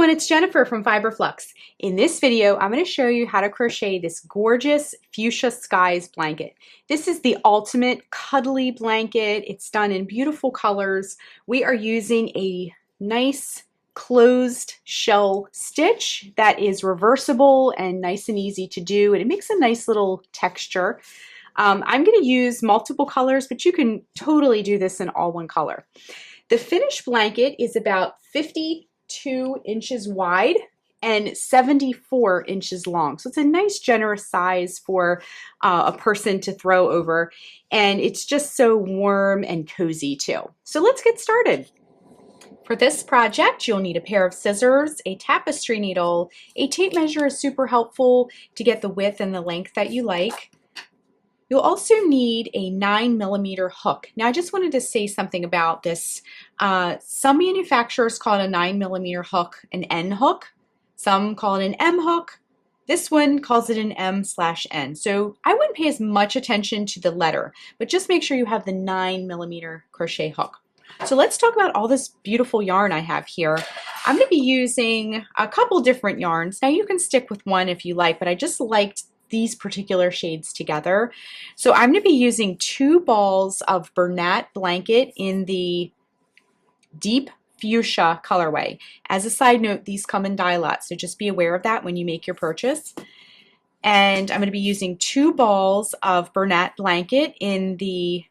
everyone, it's Jennifer from Flux. In this video, I'm going to show you how to crochet this gorgeous Fuchsia Skies Blanket. This is the ultimate cuddly blanket. It's done in beautiful colors. We are using a nice closed shell stitch that is reversible and nice and easy to do, and it makes a nice little texture. I'm going to use multiple colors, but you can totally do this in all one color. The finished blanket is about 52 inches wide and 74 inches long. So it's a nice generous size for a person to throw over, and it's just so warm and cozy too. So let's get started. For this project, you'll need a pair of scissors, a tapestry needle. A tape measure is super helpful to get the width and the length that you like. You'll also need a 9mm hook. Now I just wanted to say something about this. Some manufacturers call it a 9mm hook an N hook. Some call it an M hook. This one calls it an M/N. So I wouldn't pay as much attention to the letter, but just make sure you have the 9mm crochet hook. So let's talk about all this beautiful yarn I have here. I'm going to be using a couple different yarns. Now you can stick with one if you like, but I just liked these particular shades together. So I'm going to be using 2 balls of Bernat Blanket in the deep fuchsia colorway. As a side note, these come in dye lots, so just be aware of that when you make your purchase. And I'm going to be using 2 balls of Bernat Blanket in the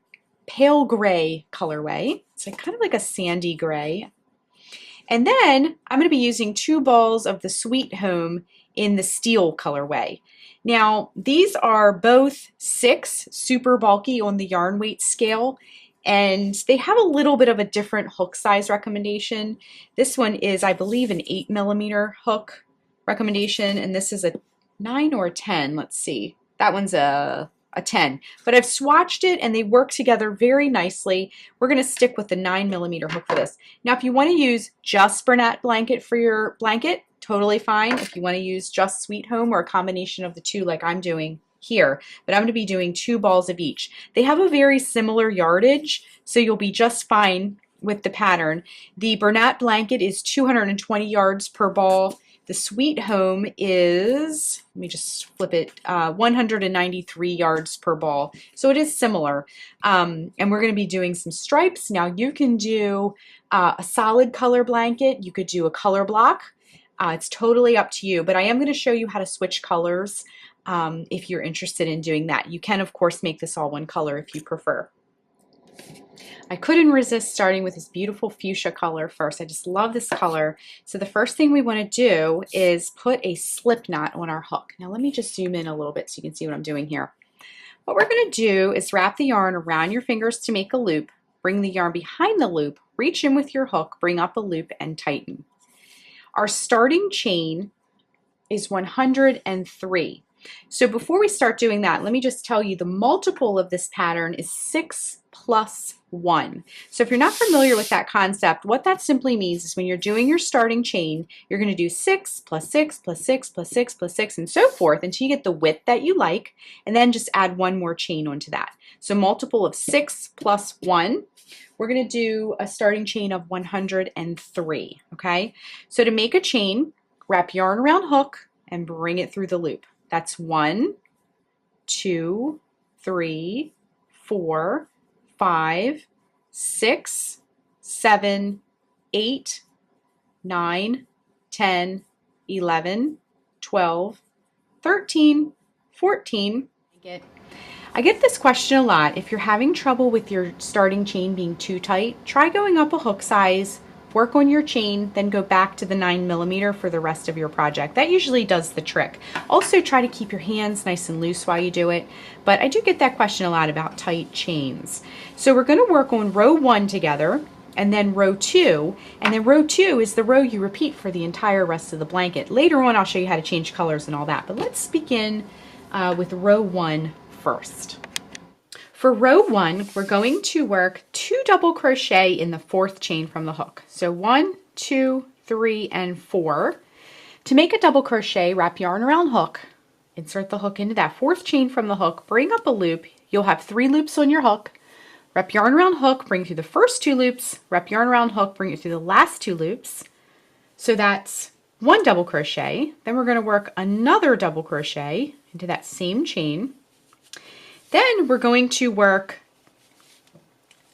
pale gray colorway. It's kind of like a sandy gray. And then I'm going to be using 2 balls of the Sweet Home in the steel colorway. Now, these are both 6 super bulky on the yarn weight scale, and they have a little bit of a different hook size recommendation. This one is, I believe, an 8mm hook recommendation, and this is a 9 or a 10. Let's see. That one's a 10. But I've swatched it, and they work together very nicely. We're going to stick with the 9mm hook for this. Now, if you want to use just Bernat Blanket for your blanket, totally fine. If you want to use just Sweet Home or a combination of the two like I'm doing here, but I'm going to be doing 2 balls of each. They have a very similar yardage, so you'll be just fine with the pattern. The Bernat Blanket is 220 yards per ball. The Sweet Home is, let me just flip it, 193 yards per ball. So it is similar. And we're going to be doing some stripes. Now you can do a solid color blanket. You could do a color block. It's totally up to you, but I am going to show you how to switch colors if you're interested in doing that. You can, of course, make this all one color if you prefer. I couldn't resist starting with this beautiful fuchsia color first. I just love this color. So the first thing we want to do is put a slip knot on our hook. Now let me just zoom in a little bit so you can see what I'm doing here. What we're going to do is wrap the yarn around your fingers to make a loop, bring the yarn behind the loop, reach in with your hook, bring up a loop, and tighten. Our starting chain is 103. So before we start doing that, let me just tell you the multiple of this pattern is 6 plus 1. So if you're not familiar with that concept, what that simply means is when you're doing your starting chain, you're going to do 6 plus 6 plus 6 plus 6 plus 6 and so forth until you get the width that you like, and then just add 1 more chain onto that. So multiple of 6 plus 1. We're going to do a starting chain of 103, okay? So to make a chain, wrap yarn around hook and bring it through the loop. That's 1, 2, 3, 4, 5, 6, 7, 8, 9, 10, 11, 12, 13, 14. I get this question a lot. If you're having trouble with your starting chain being too tight, try going up a hook size, work on your chain, then go back to the 9mm for the rest of your project. That usually does the trick. Also try to keep your hands nice and loose while you do it, but I do get that question a lot about tight chains. So we're going to work on row 1 together, and then row 2, and then row 2 is the row you repeat for the entire rest of the blanket. Later on I'll show you how to change colors and all that, but let's begin with row 1 first. For row 1, we're going to work 2 double crochet in the 4th chain from the hook. So 1, 2, 3, and 4. To make a double crochet, wrap yarn around hook, insert the hook into that 4th chain from the hook, bring up a loop. You'll have 3 loops on your hook. Wrap yarn around hook, bring through the first 2 loops, wrap yarn around hook, bring it through the last 2 loops. So that's one double crochet, then we're going to work another double crochet into that same chain. Then we're going to work,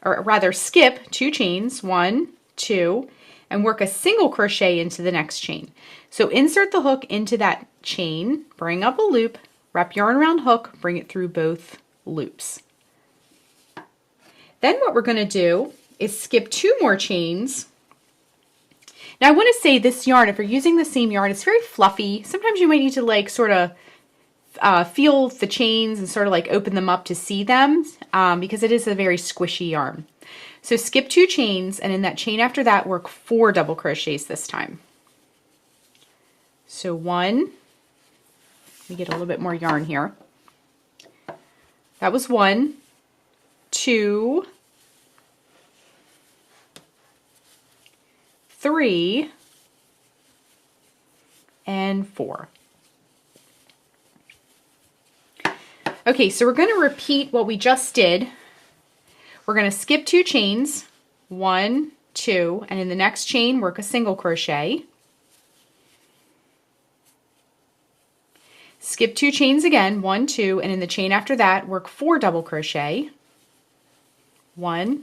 or rather skip 2 chains, 1, 2, and work a single crochet into the next chain. So insert the hook into that chain, bring up a loop, wrap yarn around hook, bring it through both loops. Then what we're going to do is skip 2 more chains. Now I want to say this yarn, if you're using the same yarn, it's very fluffy. Sometimes you might need to like sort of feel the chains and sort of like open them up to see them because it is a very squishy yarn. So skip 2 chains, and in that chain after that work 4 double crochets this time. So 1, let me get a little bit more yarn here. That was 1, 2, 3, and 4. Okay, so we're going to repeat what we just did. We're going to skip 2 chains, 1, 2, and in the next chain work a single crochet. Skip 2 chains again, 1, 2, and in the chain after that work 4 double crochet. 1,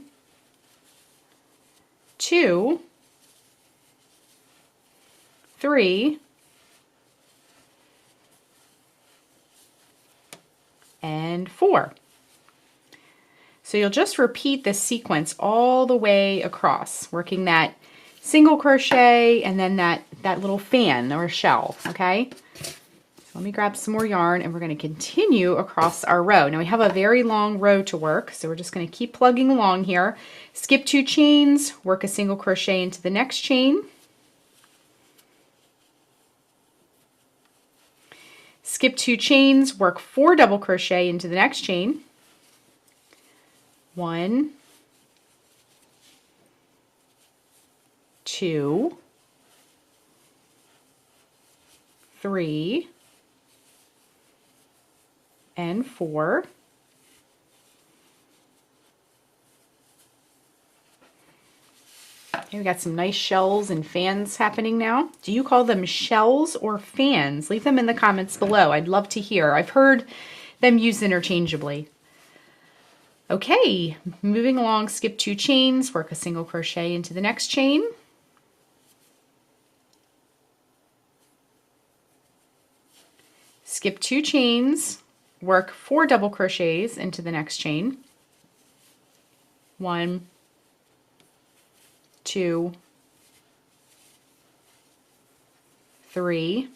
2, 3, and 4. So you'll just repeat this sequence all the way across, working that single crochet and then that little fan or shell, okay? So let me grab some more yarn and we're going to continue across our row. Now we have a very long row to work, so we're just going to keep plugging along here. Skip 2 chains, work a single crochet into the next chain. Skip 2 chains, work 4 double crochet into the next chain. 1, 2, 3, and 4. Okay, we got some nice shells and fans happening now. Do you call them shells or fans? Leave them in the comments below. I'd love to hear. I've heard them used interchangeably. Okay, moving along, skip 2 chains, work a single crochet into the next chain. Skip 2 chains, work 4 double crochets into the next chain. 1, 2, 3,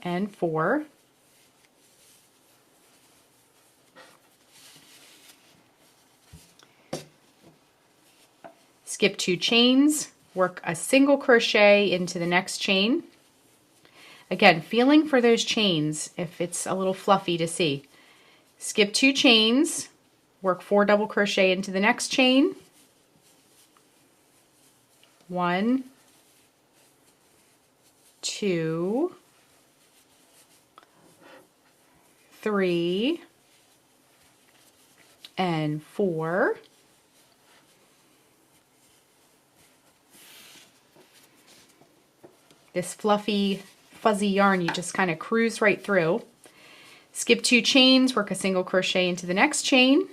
and 4. Skip 2 chains, work a single crochet into the next chain. Again, feeling for those chains if it's a little fluffy to see. Skip 2 chains, work 4 double crochet into the next chain. 1, 2, 3, and 4. This fluffy, fuzzy yarn you just kind of cruise right through. Skip 2 chains, work a single crochet into the next chain.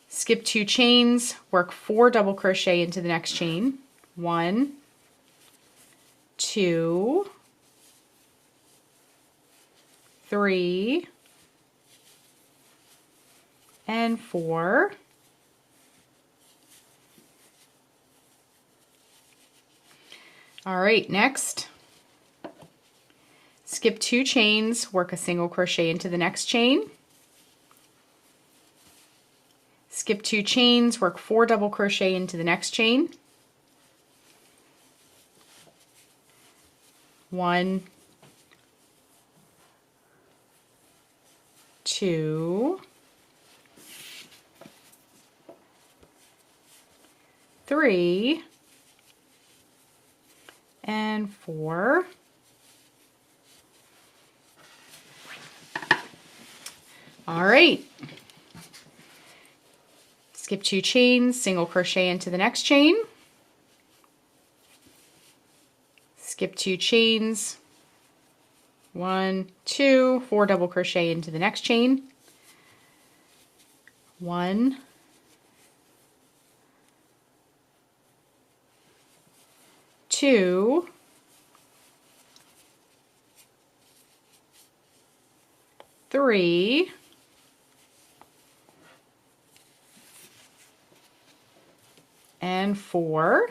Skip 2 chains, work 4 double crochet into the next chain. 1, 2, 3, and 4. All right, next, skip 2 chains, work a single crochet into the next chain. Skip 2 chains, work 4 double crochet into the next chain. 1, 2, 3, and 4. All right. Skip 2 chains, single crochet into the next chain. skip 2 chains, 1, 2, 4 double crochet into the next chain, 1, 2, 3, and 4.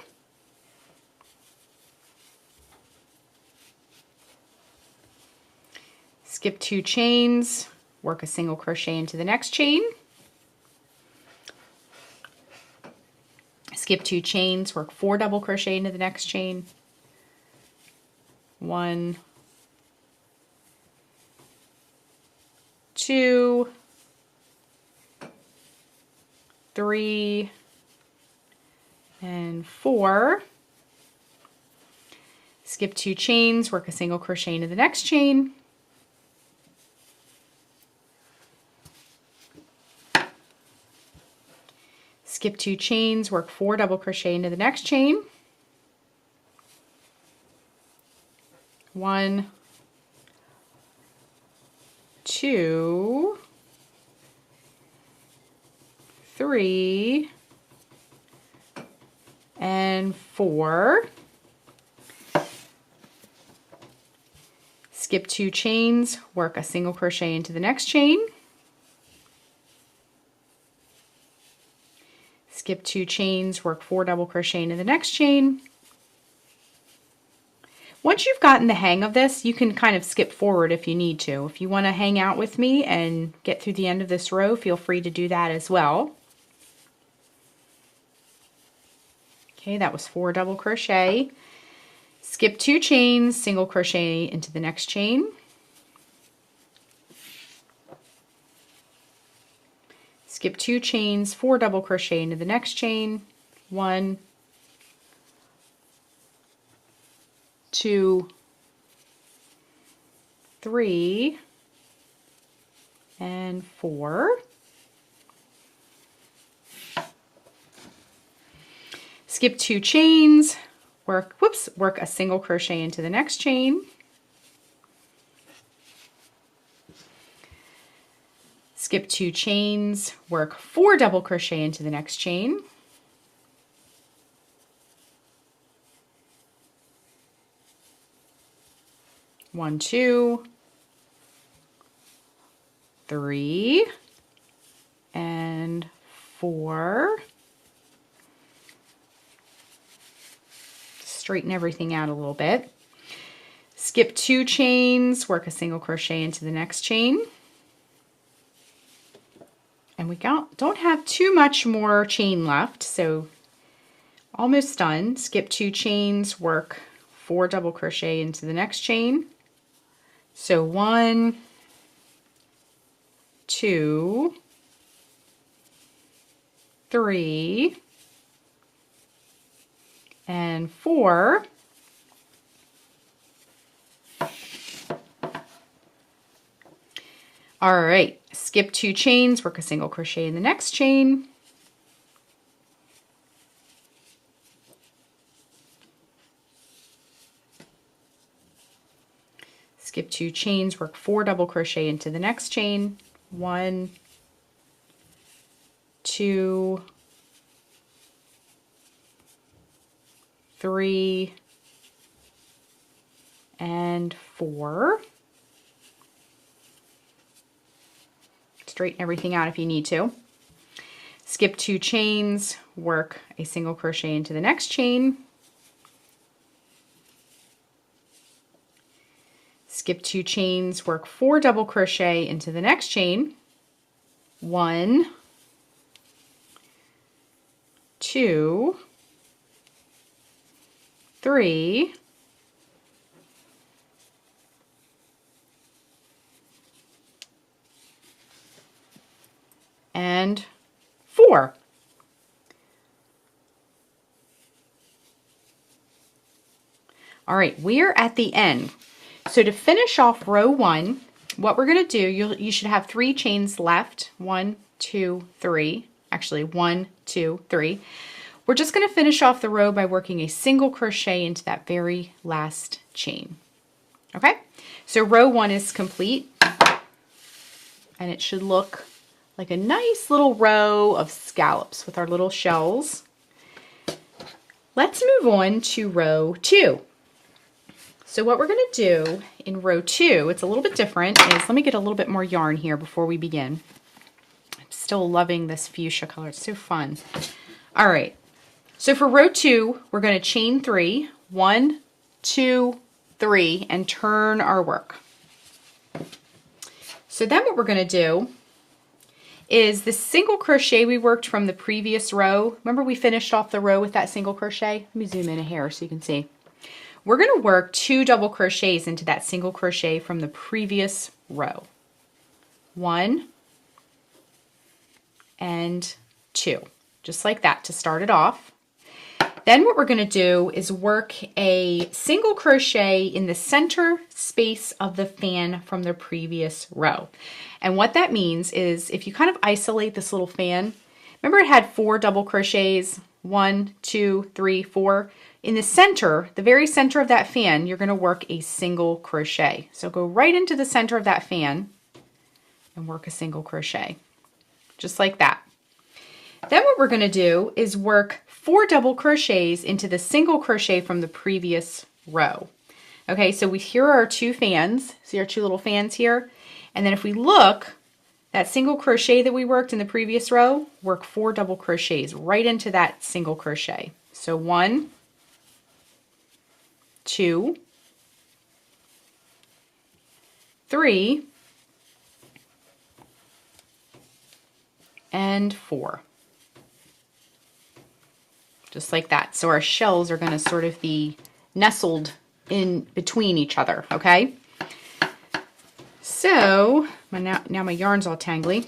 Skip 2 chains, work a single crochet into the next chain. Skip 2 chains, work 4 double crochet into the next chain. 1, 2, 3, and 4. Skip 2 chains, work a single crochet into the next chain. Skip 2 chains, work 4 double crochet into the next chain. 1, 2, 3, and 4. Skip 2 chains, work a single crochet into the next chain. Skip 2 chains, work 4 double crochet into the next chain. Once you've gotten the hang of this, you can kind of skip forward if you need to. If you want to hang out with me and get through the end of this row, feel free to do that as well. Okay, that was 4 double crochet. Skip 2 chains, single crochet into the next chain. Skip 2 chains, 4 double crochet into the next chain. 1, 2, 3, and 4. Skip 2 chains, work a single crochet into the next chain. Skip 2 chains, work 4 double crochet into the next chain. One, 2, 3, and 4. Straighten everything out a little bit. Skip 2 chains, work a single crochet into the next chain. And we don't have too much more chain left, so almost done. Skip 2 chains, work 4 double crochet into the next chain. So 1, 2, 3, and 4. All right, skip 2 chains, work a single crochet in the next chain. Skip 2 chains, work 4 double crochet into the next chain. 1, 2, 3, and 4. Straighten everything out if you need to. Skip 2 chains, work a single crochet into the next chain. Skip 2 chains, work 4 double crochet into the next chain. 1, 2, 3, and 4. All right, we're at the end. So to finish off row 1, what we're going to do, you should have 3 chains left. 1, 2, 3. Actually, 1, 2, 3. We're just going to finish off the row by working a single crochet into that very last chain. Okay, so row 1 is complete, and it should look like a nice little row of scallops with our little shells. Let's move on to row 2. So what we're going to do in row 2, it's a little bit different, is let me get a little bit more yarn here before we begin. I'm still loving this fuchsia color. It's so fun. All right. So for row 2, we're going to chain 3, 1, 2, 3, and turn our work. So then what we're going to do is the single crochet we worked from the previous row. Remember we finished off the row with that single crochet? Let me zoom in a hair so you can see. We're going to work 2 double crochets into that single crochet from the previous row. 1 and 2, just like that to start it off. Then what we're going to do is work a single crochet in the center space of the fan from the previous row. And what that means is if you kind of isolate this little fan, remember it had 4 double crochets, 1, 2, 3, 4. In the center, the very center of that fan, you're going to work a single crochet. So go right into the center of that fan and work a single crochet, just like that. Then what we're going to do is work 4 double crochets into the single crochet from the previous row. Okay, so here are our 2 fans. See our 2 little fans here? And then if we look, that single crochet that we worked in the previous row, work 4 double crochets right into that single crochet. So 1, 2, 3, and 4. Just like that. So our shells are going to sort of be nestled in between each other, okay? So, now my yarn's all tangly.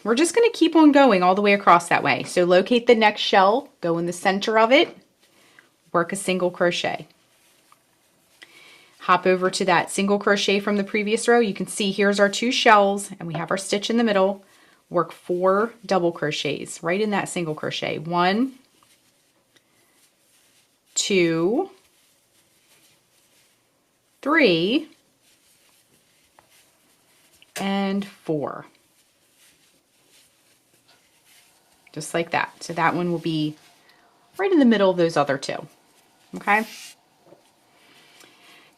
We're just going to keep on going all the way across that way. So locate the next shell, go in the center of it, work a single crochet. Hop over to that single crochet from the previous row. You can see here's our 2 shells, and we have our stitch in the middle. Work 4 double crochets right in that single crochet. 1, 2, 3, and 4. Just like that. So that one will be right in the middle of those other 2. Okay?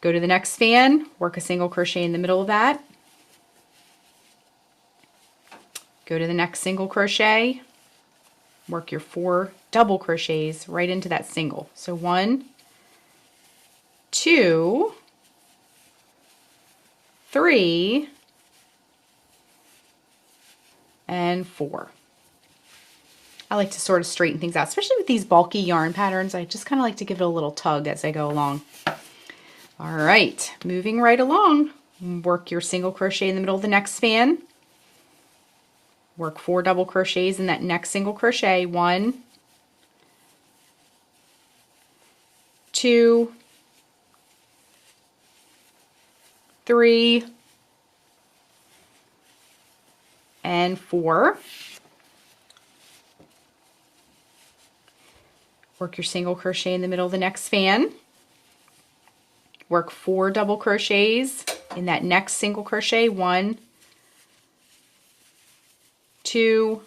Go to the next fan, work a single crochet in the middle of that. Go to the next single crochet, work your 4 double crochets right into that single. So 1, 2, 3, and 4. I like to sort of straighten things out, especially with these bulky yarn patterns. I just kind of like to give it a little tug as I go along. All right, moving right along. Work your single crochet in the middle of the next fan. Work 4 double crochets in that next single crochet. 1, 2, 3, and 4. Work your single crochet in the middle of the next fan. Work 4 double crochets in that next single crochet. 1, 2,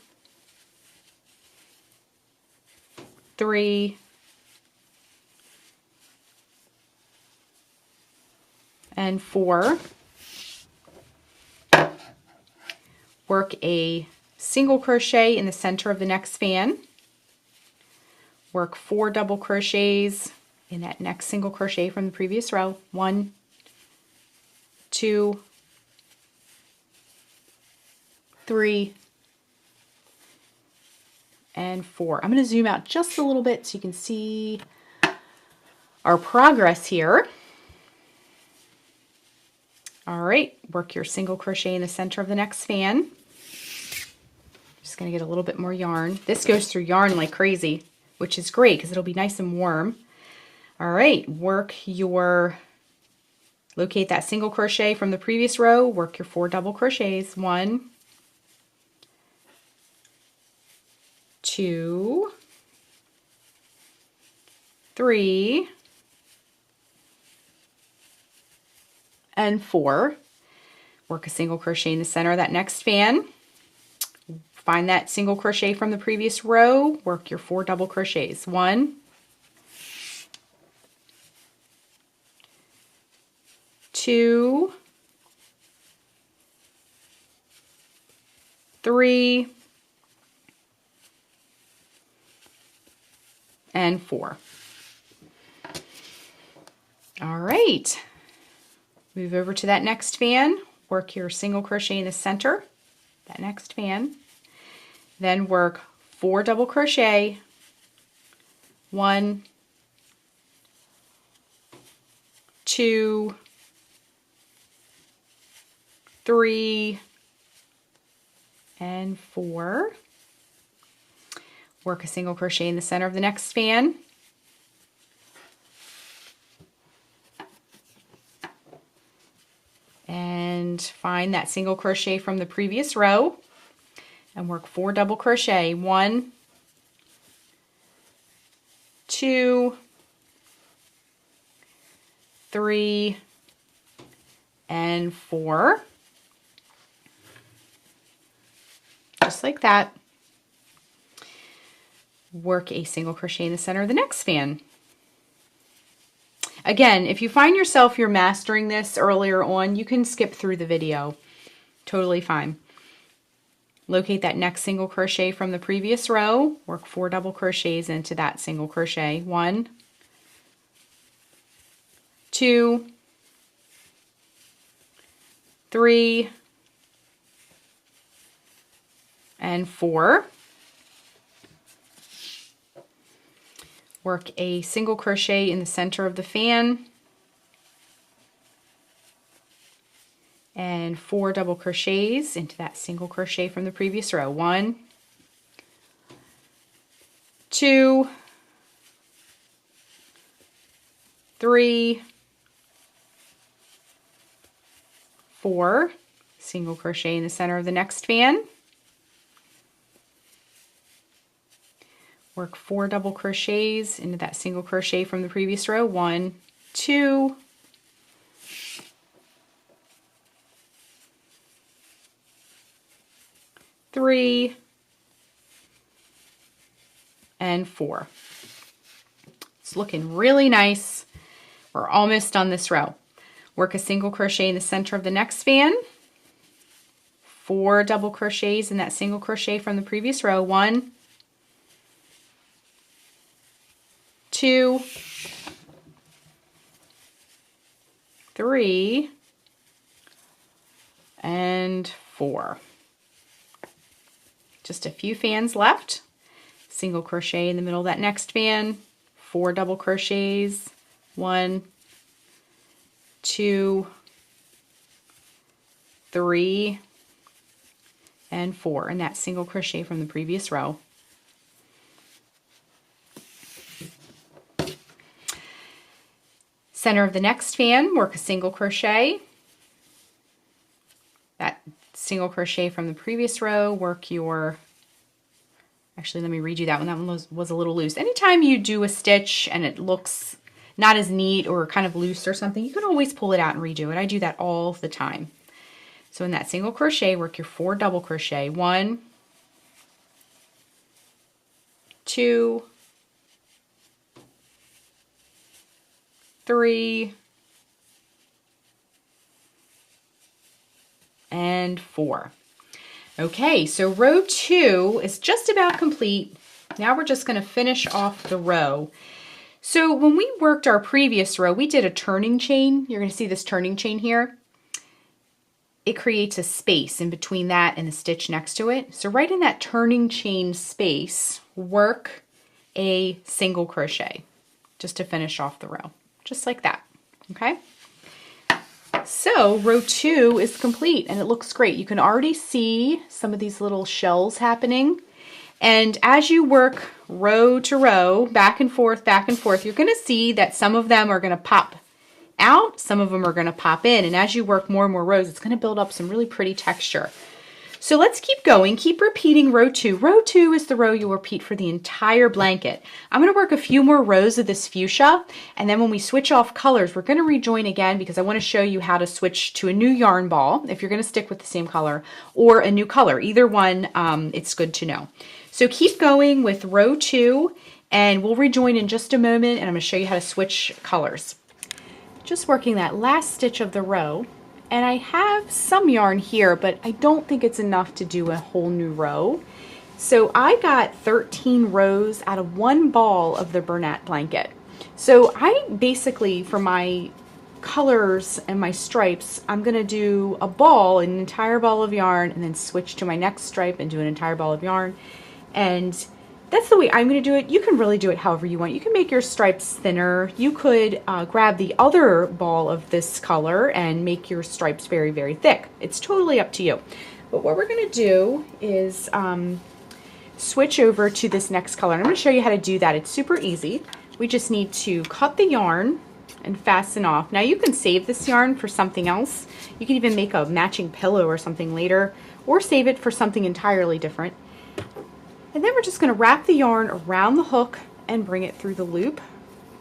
3, and 4. Work a single crochet in the center of the next fan. Work 4 double crochets in that next single crochet from the previous row. 1, 2, 3, and 4. I'm going to zoom out just a little bit so you can see our progress here. All right, work your single crochet in the center of the next fan. Just going to get a little bit more yarn. This goes through yarn like crazy, which is great because it'll be nice and warm. All right, locate that single crochet from the previous row, work your 4 double crochets. 1, 2, 3, and 4. Work a single crochet in the center of that next fan. Find that single crochet from the previous row, work your 4 double crochets. 1, 2, 3, and 4. All right, move over to that next fan, work your single crochet in the center, that next fan, then work 4 double crochet, 1, 2, 3, and 4. Work a single crochet in the center of the next fan. And find that single crochet from the previous row and work 4 double crochet. 1, 2, 3, and 4. Just like that. Work a single crochet in the center of the next fan. Again, if you find yourself you're mastering this earlier on, you can skip through the video. Totally fine. Locate that next single crochet from the previous row, work 4 double crochets into that single crochet. 1, 2, 3, and 4. Work a single crochet in the center of the fan and 4 double crochets into that single crochet from the previous row. 1, 2, 3, 4. Single crochet in the center of the next fan. Work 4 double crochets into that single crochet from the previous row. 1, 2, 3, and 4. It's looking really nice. We're almost on this row. Work a single crochet in the center of the next fan. 4 double crochets in that single crochet from the previous row. 1, 2, 3, and 4. Just a few fans left. Single crochet in the middle of that next fan, 4 double crochets, 1, 2, 3, and 4, and that single crochet from the previous row. Center of the next fan, work a single crochet. That single crochet from the previous row, work your, actually let me read you that one. That one was a little loose. Anytime you do a stitch and it looks not as neat or kind of loose or something, you can always pull it out and redo it. I do that all the time. So in that single crochet, work your 4 double crochet. 1, 2, 3, and 4. Okay, so row 2 is just about complete. Now we're just going to finish off the row. So when we worked our previous row, we did a turning chain. You're going to see this turning chain here. It creates a space in between that and the stitch next to it. So right in that turning chain space, work a single crochet just to finish off the row. Just like that, okay? So row 2 is complete and it looks great. You can already see some of these little shells happening. And as you work row to row, back and forth, you're gonna see that some of them are gonna pop out, some of them are gonna pop in. And as you work more and more rows, it's gonna build up some really pretty texture. So let's keep going. Keep repeating row 2. Row 2 is the row you'll repeat for the entire blanket. I'm going to work a few more rows of this fuchsia, and then when we switch off colors, we're going to rejoin again because I want to show you how to switch to a new yarn ball if you're going to stick with the same color, or a new color. Either one, it's good to know. So keep going with row 2, and we'll rejoin in just a moment, and I'm going to show you how to switch colors. Just working that last stitch of the row. And I have some yarn here, but I don't think it's enough to do a whole new row. So I got 13 rows out of one ball of the Bernat blanket. So I basically, for my colors and my stripes, I'm gonna do a ball, an entire ball of yarn, and then switch to my next stripe and do an entire ball of yarn. And that's the way I'm going to do it. You can really do it however you want. You can make your stripes thinner. You could grab the other ball of this color and make your stripes very, very thick. It's totally up to you. But what we're going to do is switch over to this next color. And I'm going to show you how to do that. It's super easy. We just need to cut the yarn and fasten off. Now you can save this yarn for something else. You can even make a matching pillow or something later, or save it for something entirely different. And then we're just going to wrap the yarn around the hook and bring it through the loop.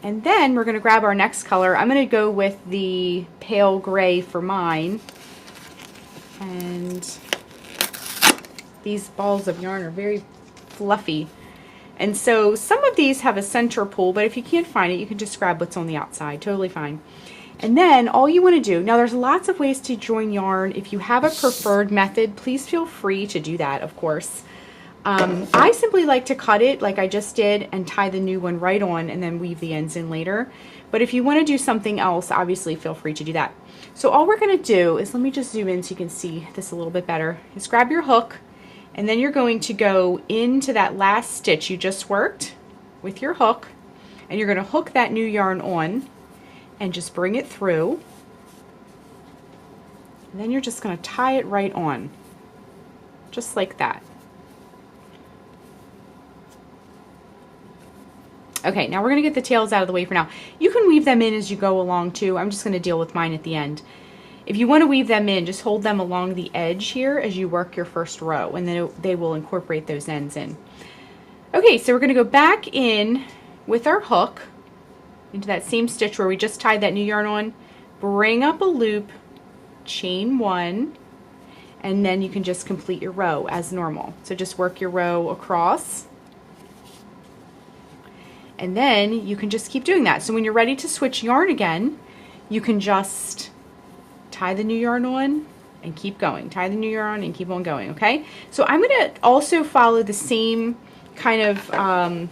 And then we're going to grab our next color. I'm going to go with the pale gray for mine. And these balls of yarn are very fluffy. And so some of these have a center pull, but if you can't find it, you can just grab what's on the outside. Totally fine. And then all you want to do, now there's lots of ways to join yarn. If you have a preferred method, please feel free to do that, of course. I simply like to cut it like I just did and tie the new one right on and then weave the ends in later. But if you want to do something else, obviously feel free to do that. So all we're going to do is, let me just zoom in so you can see this a little bit better, is grab your hook, and then you're going to go into that last stitch you just worked with your hook, and you're going to hook that new yarn on and just bring it through. And then you're just going to tie it right on, just like that. Okay, now we're going to get the tails out of the way for now. You can weave them in as you go along too. I'm just going to deal with mine at the end. If you want to weave them in, just hold them along the edge here as you work your first row, and then they will incorporate those ends in. Okay, so we're going to go back in with our hook into that same stitch where we just tied that new yarn on, bring up a loop, chain one, and then you can just complete your row as normal. So just work your row across. And then you can just keep doing that. So when you're ready to switch yarn again, you can just tie the new yarn on and keep going. Tie the new yarn and keep on going, okay? So I'm going to also follow the same kind of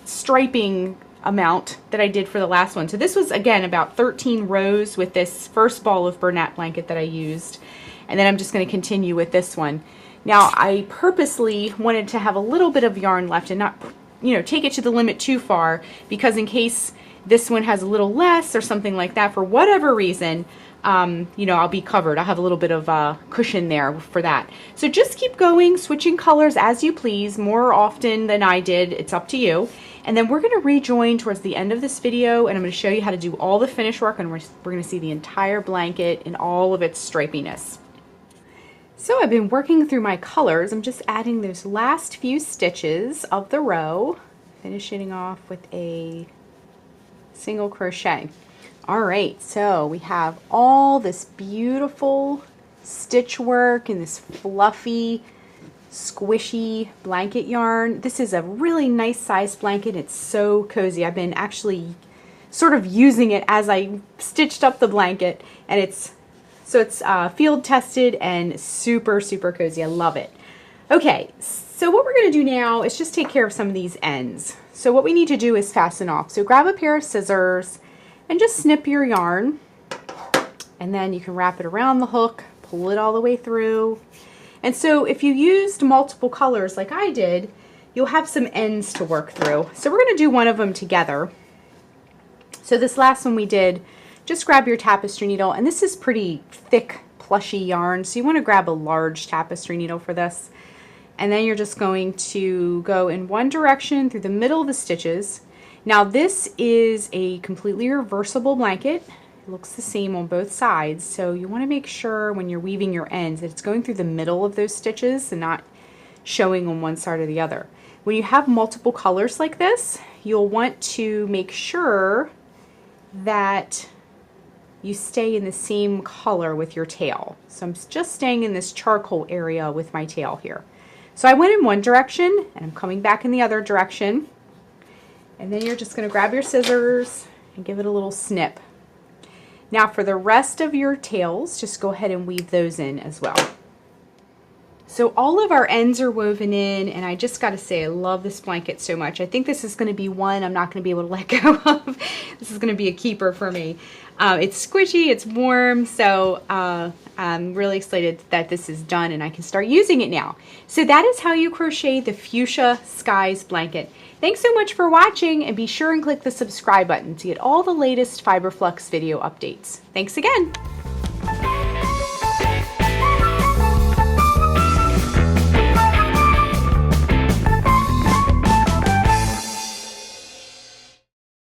striping amount that I did for the last one. So this was, again, about 13 rows with this first ball of Bernat blanket that I used. And then I'm just going to continue with this one. Now, I purposely wanted to have a little bit of yarn left and not, you know, take it to the limit too far, because in case this one has a little less or something like that, for whatever reason, you know, I'll be covered. I'll have a little bit of cushion there for that. So just keep going, switching colors as you please, more often than I did. It's up to you. And then we're going to rejoin towards the end of this video, and I'm going to show you how to do all the finish work, and we're going to see the entire blanket in all of its stripiness. So I've been working through my colors. I'm just adding those last few stitches of the row, finishing off with a single crochet. All right, so we have all this beautiful stitch work and this fluffy, squishy blanket yarn. This is a really nice size blanket. It's so cozy. I've been actually sort of using it as I stitched up the blanket, and it's field tested and super, super cozy. I love it. Okay, so what we're going to do now is just take care of some of these ends. So what we need to do is fasten off. So grab a pair of scissors and just snip your yarn, and then you can wrap it around the hook, pull it all the way through. And so if you used multiple colors like I did, you'll have some ends to work through. So we're going to do one of them together. So this last one we did, just grab your tapestry needle, and this is pretty thick, plushy yarn, so you want to grab a large tapestry needle for this. And then you're just going to go in one direction through the middle of the stitches. Now this is a completely reversible blanket, looks the same on both sides, so you want to make sure when you're weaving your ends that it's going through the middle of those stitches and not showing on one side or the other. When you have multiple colors like this, you'll want to make sure that you stay in the same color with your tail. So I'm just staying in this charcoal area with my tail here. So I went in one direction and I'm coming back in the other direction. And then you're just going to grab your scissors and give it a little snip. Now for the rest of your tails, just go ahead and weave those in as well. So all of our ends are woven in, and I just got to say I love this blanket so much. I think this is going to be one I'm not going to be able to let go of. This is going to be a keeper for me. It's squishy, it's warm, so I'm really excited that this is done and I can start using it now. So that is how you crochet the Fuchsia Skies Blanket. Thanks so much for watching, and be sure and click the subscribe button to get all the latest Fiber Flux video updates. Thanks again.